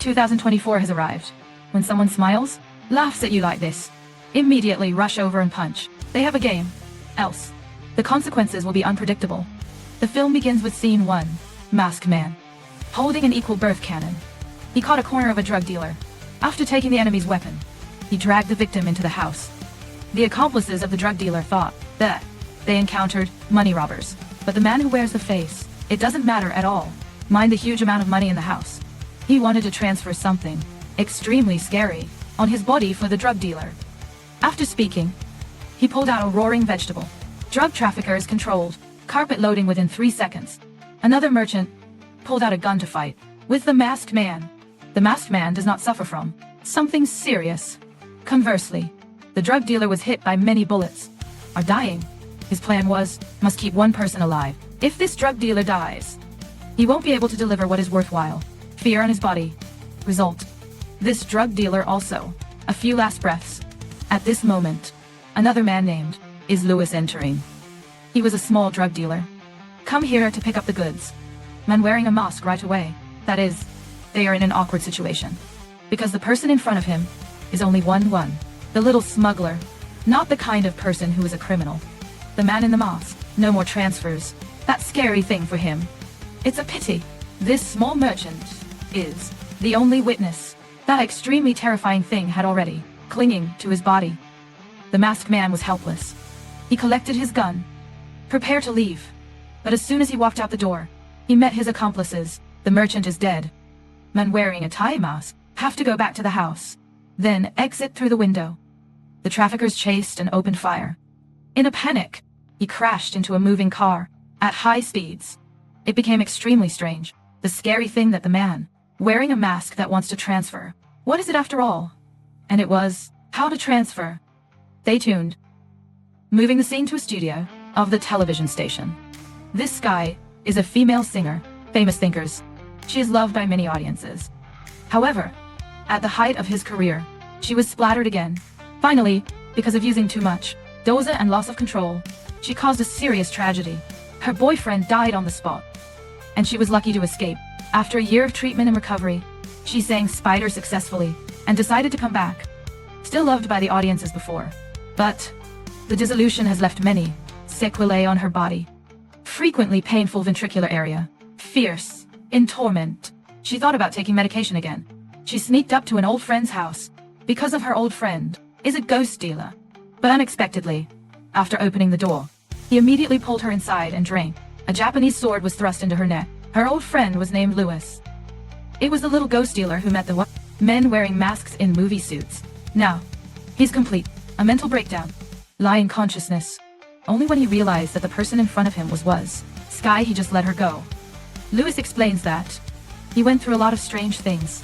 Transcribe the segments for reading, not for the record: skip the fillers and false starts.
2024 has arrived. When someone smiles, laughs at you like this, immediately rush over and punch. They have a game. Else, the consequences will be unpredictable. The film begins with scene 1. Masked man. Holding an equal birth cannon. He caught a corner of a drug dealer. After taking the enemy's weapon, he dragged the victim into the house. The accomplices of the drug dealer thought that they encountered money robbers. But the man who wears the face, it doesn't matter at all. Mind the huge amount of money in the house. He wanted to transfer something extremely scary on his body for the drug dealer. After speaking, he pulled out a roaring vegetable. Drug traffickers controlled, carpet loading within 3 seconds. Another merchant pulled out a gun to fight with the masked man. The masked man does not suffer from something serious. Conversely, the drug dealer was hit by many bullets, are dying. His plan must keep one person alive. If this drug dealer dies, he won't be able to deliver what is worthwhile. Fear on his body. Result. This drug dealer also. A few last breaths. At this moment, another man named is Lewis entering. He was a small drug dealer. Come here to pick up the goods. Man wearing a mask right away. That is, they are in an awkward situation. Because the person in front of him is only one. The little smuggler. Not the kind of person who is a criminal. The man in the mask. No more transfers. That scary thing for him. It's a pity. This small merchant is the only witness. That extremely terrifying thing had already clinging to his body. The masked man was helpless. He collected his gun, prepared to leave. But as soon as he walked out the door, he met his accomplices. The merchant is dead. Man wearing a tie mask have to go back to the house, then exit through the window. The traffickers chased and opened fire. In a panic, he crashed into a moving car at high speeds. It became extremely strange. The scary thing that the man wearing a mask that wants to transfer. What is it after all? And it was how to transfer. Stay tuned. Moving the scene to a studio of the television station. This guy is a female singer, famous thinkers. She is loved by many audiences. However, at the height of his career, she was splattered again. Finally, because of using too much dose and loss of control, she caused a serious tragedy. Her boyfriend died on the spot, and she was lucky to escape. After a year of treatment and recovery, she sang Spider successfully and decided to come back. Still loved by the audience as before, but the dissolution has left many sequelae on her body. Frequently painful ventricular area, fierce, in torment. She thought about taking medication again. She sneaked up to an old friend's house because of her old friend is a ghost dealer. But unexpectedly, after opening the door, he immediately pulled her inside and drank. A Japanese sword was thrust into her neck. Her old friend was named Lewis. It was the little ghost dealer who met the men wearing masks in movie suits. Now, he's complete. A mental breakdown. Lying consciousness. Only when he realized that the person in front of him was Sky, he just let her go. Lewis explains that he went through a lot of strange things.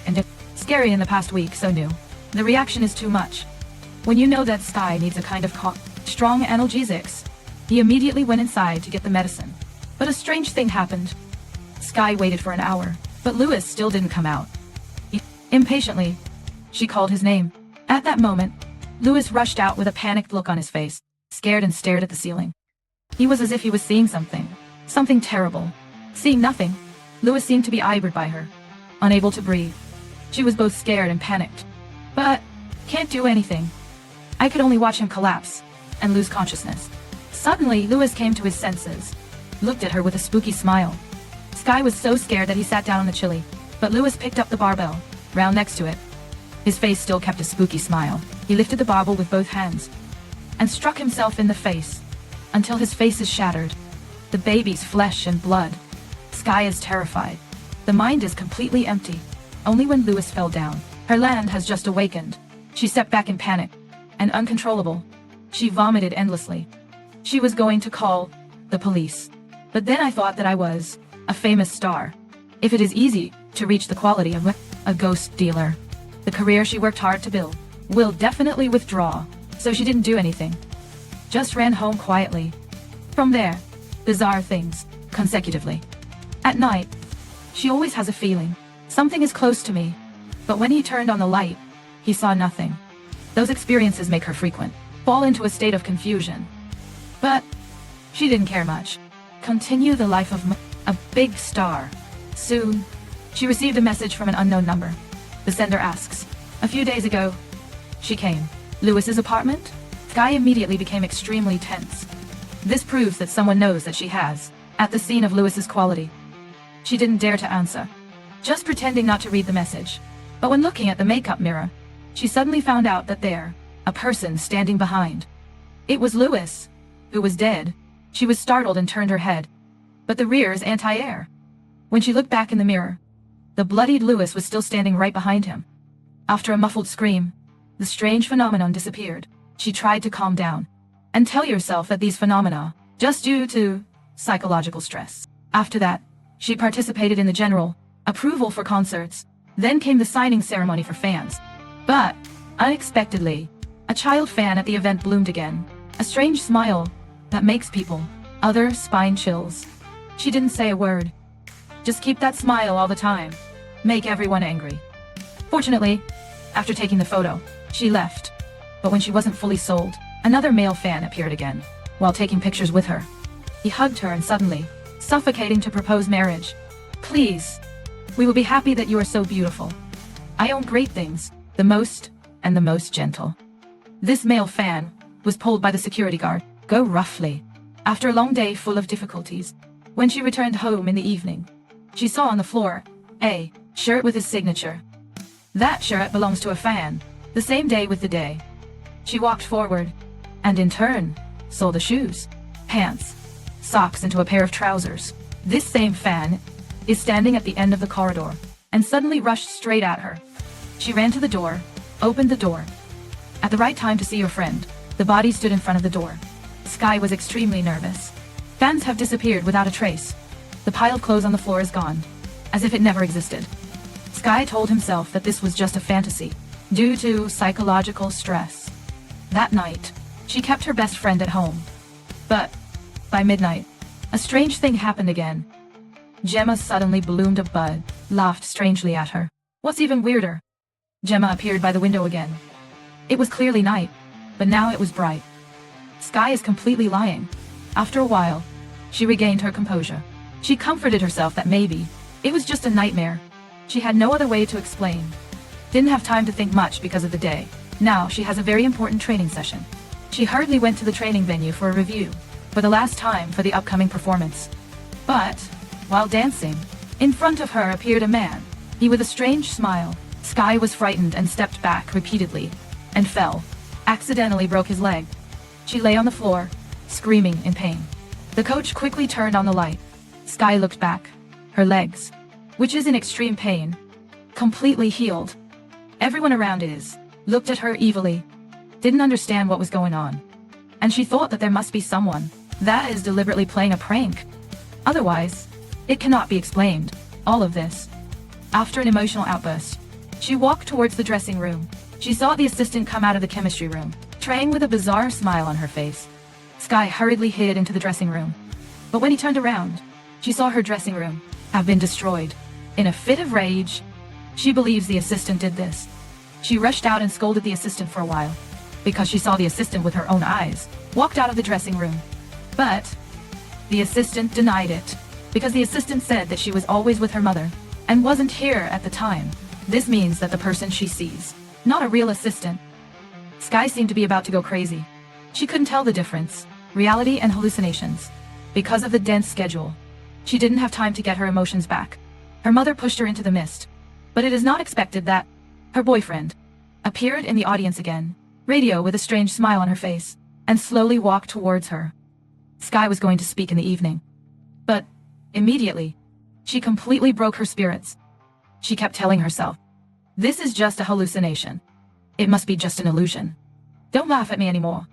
And it's scary in the past week, so new. The reaction is too much. When you know that Sky needs a kind of strong analgesics, he immediately went inside to get the medicine. But a strange thing happened. Sky waited for an hour, but Lewis still didn't come out. Impatiently, she called his name. At that moment, Lewis rushed out with a panicked look on his face, scared and stared at the ceiling. He was as if he was seeing something terrible. Seeing nothing, Lewis seemed to be ivored by her, unable to breathe. She was both scared and panicked. But can't do anything. I could only watch him collapse and lose consciousness. Suddenly, Lewis came to his senses, looked at her with a spooky smile. Sky was so scared that he sat down on the chili, but Lewis picked up the barbell, round next to it. His face still kept a spooky smile. He lifted the barbell with both hands and struck himself in the face until his face is shattered. The baby's flesh and blood. Sky is terrified. The mind is completely empty. Only when Lewis fell down. Her land has just awakened. She stepped back in panic and uncontrollable. She vomited endlessly. She was going to call the police. But then I thought that I was a famous star. If it is easy to reach the quality of a ghost dealer, the career she worked hard to build will definitely withdraw. So she didn't do anything. Just ran home quietly. From there, bizarre things, consecutively. At night, she always has a feeling something is close to me. But when he turned on the light, he saw nothing. Those experiences make her frequent fall into a state of confusion. But she didn't care much. Continue the life of a big star. Soon, She received a message from an unknown number. The sender asks, "A few days ago, she came. Lewis's apartment?" Sky immediately became extremely tense. This proves that someone knows that she has, at the scene of Lewis's quality. She didn't dare to answer, just pretending not to read the message. But when looking at the makeup mirror, she suddenly found out that there, a person standing behind. It was Lewis, who was dead. She was startled and turned her head. But the rear is anti-air. When she looked back in the mirror, the bloodied Lewis was still standing right behind him. After a muffled scream, the strange phenomenon disappeared. She tried to calm down and tell yourself that these phenomena just due to psychological stress. After that, she participated in the general approval for concerts. Then came the signing ceremony for fans. But, unexpectedly, a child fan at the event bloomed again. A strange smile that makes people, other spine chills. She didn't say a word. Just keep that smile all the time. Make everyone angry. Fortunately, after taking the photo, she left. But when she wasn't fully sold, another male fan appeared again, while taking pictures with her. He hugged her and suddenly, suffocating to propose marriage. "Please, we will be happy that you are so beautiful. I own great things, the most and the most gentle." This male fan was pulled by the security guard. Go roughly. After a long day full of difficulties, when she returned home in the evening, she saw on the floor a shirt with his signature. That shirt belongs to a fan, the same day with the day. She walked forward, and in turn, saw the shoes, pants, socks into a pair of trousers. This same fan is standing at the end of the corridor, and suddenly rushed straight at her. She ran to the door, opened the door. At the right time to see your friend, the body stood in front of the door. Sky was extremely nervous. Fans have disappeared without a trace. The pile of clothes on the floor is gone, as if it never existed. Sky told himself that this was just a fantasy, due to psychological stress. That night, she kept her best friend at home. But, by midnight, a strange thing happened again. Gemma suddenly bloomed a bud, laughed strangely at her. What's even weirder? Gemma appeared by the window again. It was clearly night, but now it was bright. Sky is completely lying. After a while, she regained her composure. She comforted herself that maybe it was just a nightmare. She had no other way to explain. Didn't have time to think much because of the day. Now she has a very important training session. She hurriedly went to the training venue for a review, for the last time for the upcoming performance. But, while dancing, in front of her appeared a man. He with a strange smile. Sky was frightened and stepped back repeatedly, and fell. Accidentally broke his leg. She lay on the floor, screaming in pain. The coach quickly turned on the light. Sky looked back. Her legs, which is in extreme pain, completely healed. Everyone around looked at her evilly, didn't understand what was going on. And she thought that there must be someone that is deliberately playing a prank. Otherwise, it cannot be explained, all of this. After an emotional outburst, she walked towards the dressing room. She saw the assistant come out of the chemistry room, trained with a bizarre smile on her face. Sky hurriedly hid into the dressing room. But when he turned around, she saw her dressing room have been destroyed. In a fit of rage, she believes the assistant did this. She rushed out and scolded the assistant for a while, because she saw the assistant with her own eyes, walked out of the dressing room. But the assistant denied it, because the assistant said that she was always with her mother, and wasn't here at the time. This means that the person she sees, not a real assistant. Sky seemed to be about to go crazy. She couldn't tell the difference, reality and hallucinations. Because of the dense schedule, she didn't have time to get her emotions back. Her mother pushed her into the mist. But it is not expected that her boyfriend appeared in the audience again, radio with a strange smile on her face, and slowly walked towards her. Sky was going to speak in the evening. But, immediately, she completely broke her spirits. She kept telling herself, "This is just a hallucination. It must be just an illusion. Don't laugh at me anymore."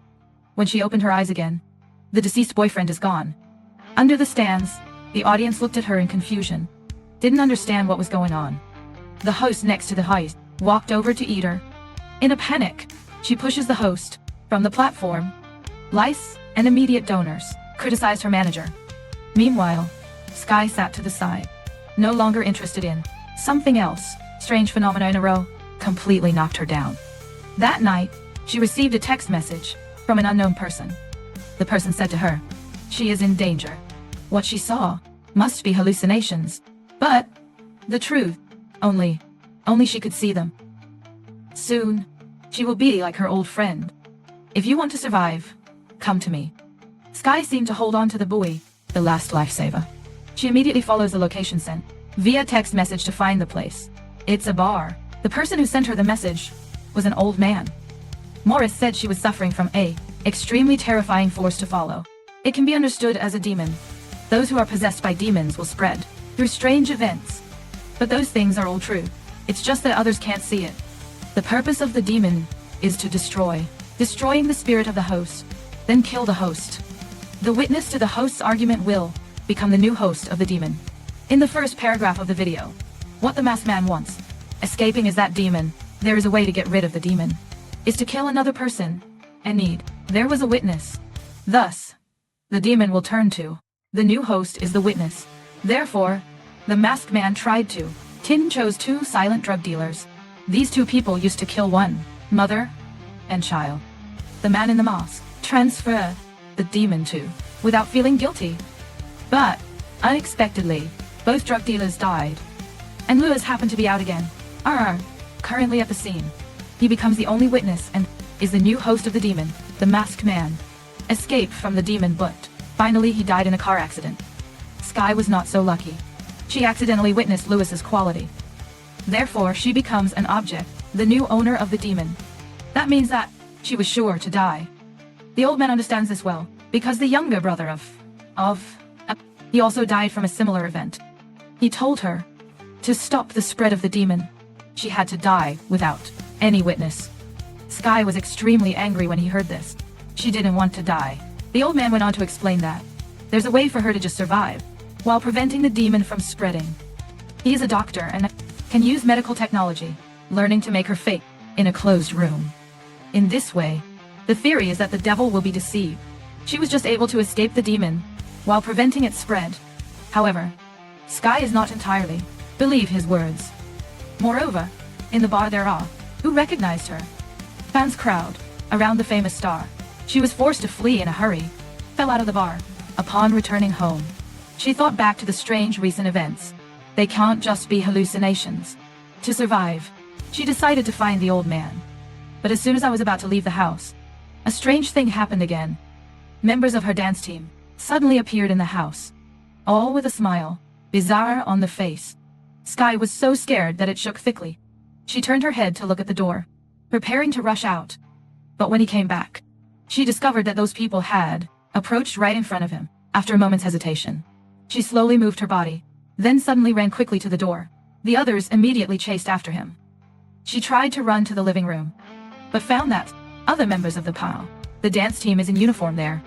When she opened her eyes again, the deceased boyfriend is gone. Under the stands, the audience looked at her in confusion. Didn't understand what was going on. The host next to the host walked over to eat her. In a panic, she pushes the host from the platform. Lice and immediate donors criticized her manager. Meanwhile, Sky sat to the side, no longer interested in something else. Strange phenomena in a row completely knocked her down. That night, she received a text message from an unknown person. The person said to her, she is in danger. What she saw must be hallucinations. But The truth. Only she could see them. Soon, she will be like her old friend. If you want to survive, come to me. Sky seemed to hold on to the buoy, the last lifesaver. She immediately follows the location sent via text message to find the place. It's a bar. The person who sent her the message was an old man. Morris said she was suffering from a extremely terrifying force to follow. It can be understood as a demon. Those who are possessed by demons will spread through strange events. But those things are all true. It's just that others can't see it. The purpose of the demon is to destroying the spirit of the host, then kill the host. The witness to the host's argument will become the new host of the demon. In the first paragraph of the video, what the masked man wants, escaping is that demon. There is a way to get rid of the demon, is to kill another person, and there was a witness. Thus, the demon will turn to the new host is the witness. Therefore, the masked man tried to. Tin chose 2 silent drug dealers. These 2 people used to kill one mother and child. The man in the mask transferred the demon to without feeling guilty. But, unexpectedly, both drug dealers died. And Lewis happened to be out again. Currently at the scene. He becomes the only witness and is the new host of the demon, the masked man. Escaped from the demon but finally he died in a car accident. Sky was not so lucky. She accidentally witnessed Lewis's quality. Therefore she becomes an object, the new owner of the demon. That means that she was sure to die. The old man understands this well, because the younger brother he also died from a similar event. He told her, to stop the spread of the demon, she had to die without any witness. Sky was extremely angry when he heard this. She didn't want to die. The old man went on to explain that there's a way for her to just survive, while preventing the demon from spreading. He is a doctor and can use medical technology, learning to make her fake in a closed room. In this way, the theory is that the devil will be deceived. She was just able to escape the demon, while preventing its spread. However, Sky is not entirely believe his words. Moreover, in the bar there are who recognized her. Fans crowd around the famous star. She was forced to flee in a hurry, fell out of the bar. Upon returning home, she thought back to the strange recent events. They can't just be hallucinations. To survive, she decided to find the old man. But as soon as I was about to leave the house, a strange thing happened again. Members of her dance team suddenly appeared in the house, all with a smile, bizarre on the face. Sky was so scared that it shook thickly. She turned her head to look at the door, preparing to rush out. But when he came back, she discovered that those people had approached right in front of him. After a moment's hesitation, she slowly moved her body, then suddenly ran quickly to the door. The others immediately chased after him. She tried to run to the living room, but found that other members of the dance team is in uniform there.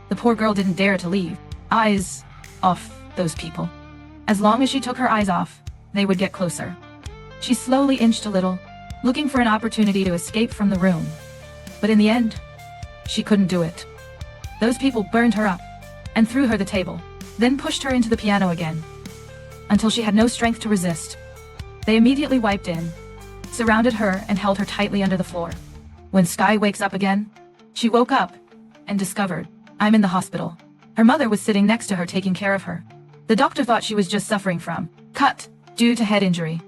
The poor girl didn't dare to leave. Eyes off those people. As long as she took her eyes off, they would get closer. She slowly inched a little, looking for an opportunity to escape from the room. But in the end, she couldn't do it. Those people burned her up and threw her the table, then pushed her into the piano again, until she had no strength to resist. They immediately wiped in, surrounded her and held her tightly under the floor. When Sky wakes up again, she woke up and discovered, I'm in the hospital. Her mother was sitting next to her taking care of her. The doctor thought she was just suffering from cut due to head injury.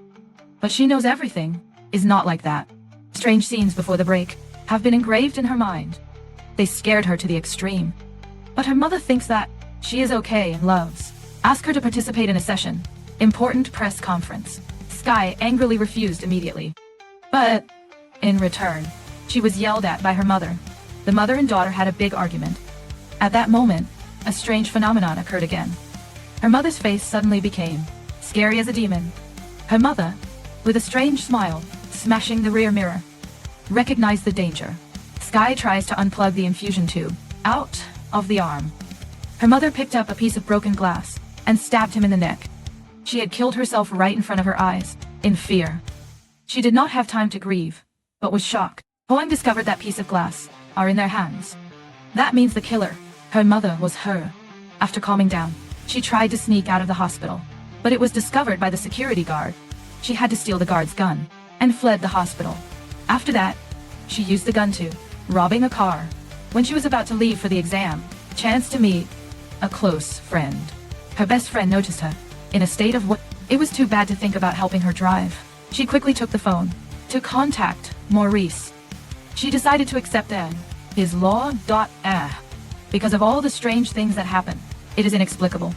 But she knows everything is not like that. Strange scenes before the break have been engraved in her mind. They scared her to the extreme. But her mother thinks that she is okay and loves. Ask her to participate in a session. Important press conference. Sky angrily refused immediately. But, in return, she was yelled at by her mother. The mother and daughter had a big argument. At that moment, a strange phenomenon occurred again. Her mother's face suddenly became scary as a demon. Her mother, with a strange smile, smashing the rear mirror, recognized the danger. Sky tries to unplug the infusion tube out of the arm. Her mother picked up a piece of broken glass and stabbed him in the neck. She had killed herself right in front of her eyes, in fear. She did not have time to grieve, but was shocked. Hoang discovered that piece of glass are in their hands. That means the killer, her mother, was her. After calming down, she tried to sneak out of the hospital, but it was discovered by the security guard. She had to steal the guard's gun and fled the hospital. After that, she used the gun to robbing a car. When she was about to leave for the exam, chanced to meet a close friend. Her best friend noticed her in a state of It was too bad to think about helping her drive. She quickly took the phone to contact Maurice. She decided to accept his law. Because of all the strange things that happen, it is inexplicable.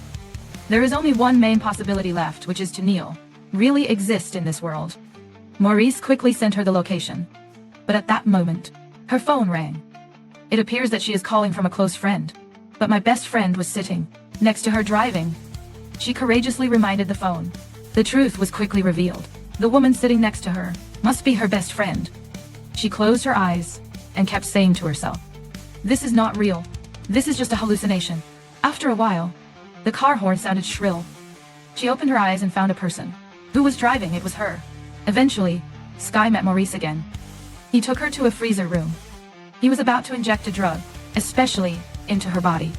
There is only one main possibility left, which is to Neil really exist in this world. Maurice quickly sent her the location. But at that moment, her phone rang. It appears that she is calling from a close friend. But my best friend was sitting next to her driving. She courageously reminded the phone. The truth was quickly revealed. The woman sitting next to her must be her best friend. She closed her eyes and kept saying to herself, "This is not real. This is just a hallucination." After a while, the car horn sounded shrill. She opened her eyes and found a person. Who was driving? It was her. Eventually, Sky met Maurice again. He took her to a freezer room. He was about to inject a drug, especially into her body.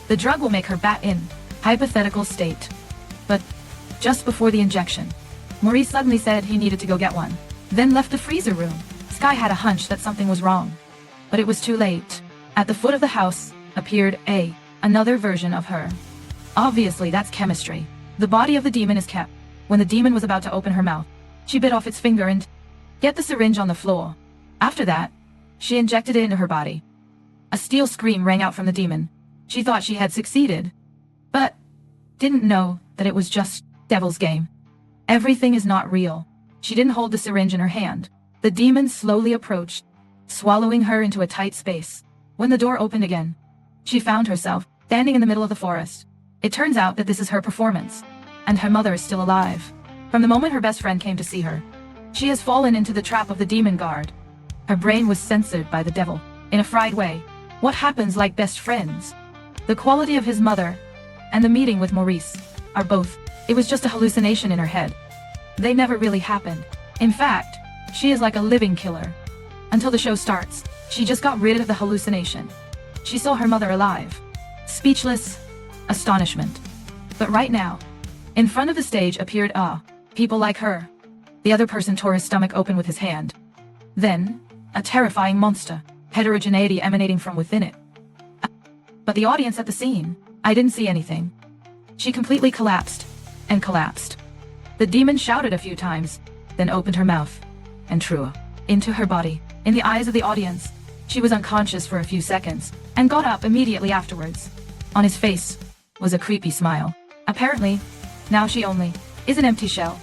The drug will make her bat in hypothetical state. But just before the injection, Maurice suddenly said he needed to go get one, then left the freezer room. Sky had a hunch that something was wrong, but it was too late. At the foot of the house appeared another version of her. Obviously, that's chemistry. The body of the demon is kept. When the demon was about to open her mouth, she bit off its finger and get the syringe on the floor. After that, she injected it into her body. A steel scream rang out from the demon. She thought she had succeeded, but didn't know that it was just devil's game. Everything is not real. She didn't hold the syringe in her hand. The demon slowly approached, swallowing her into a tight space. When the door opened again, she found herself standing in the middle of the forest. It turns out that this is her performance, and her mother is still alive. From the moment her best friend came to see her, she has fallen into the trap of the demon guard. Her brain was censored by the devil, in a fried way. What happens like best friends? The quality of his mother, and the meeting with Maurice, are both. It was just a hallucination in her head. They never really happened. In fact, she is like a living killer. Until the show starts, she just got rid of the hallucination. She saw her mother alive. Speechless astonishment. But right now, in front of the stage appeared people like her. The other person tore his stomach open with his hand. Then, a terrifying monster, heterogeneity emanating from within it. But the audience at the scene, I didn't see anything. She completely collapsed, and collapsed. The demon shouted a few times, then opened her mouth, and threw into her body. In the eyes of the audience, she was unconscious for a few seconds, and got up immediately afterwards. On his face was a creepy smile. Apparently, now she only is an empty shell.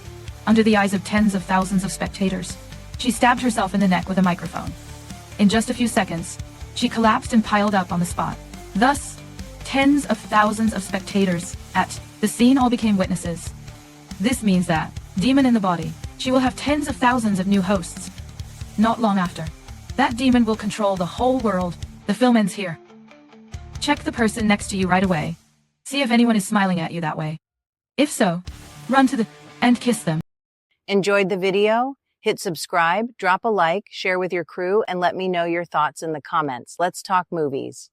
Under the eyes of tens of thousands of spectators, she stabbed herself in the neck with a microphone. In just a few seconds, she collapsed and piled up on the spot. Thus, tens of thousands of spectators at the scene all became witnesses. This means that, demon in the body, she will have tens of thousands of new hosts. Not long after, that demon will control the whole world. The film ends here. Check the person next to you right away. See if anyone is smiling at you that way. If so, run to the and kiss them. Enjoyed the video? Hit subscribe, drop a like, share with your crew, and let me know your thoughts in the comments. Let's talk movies.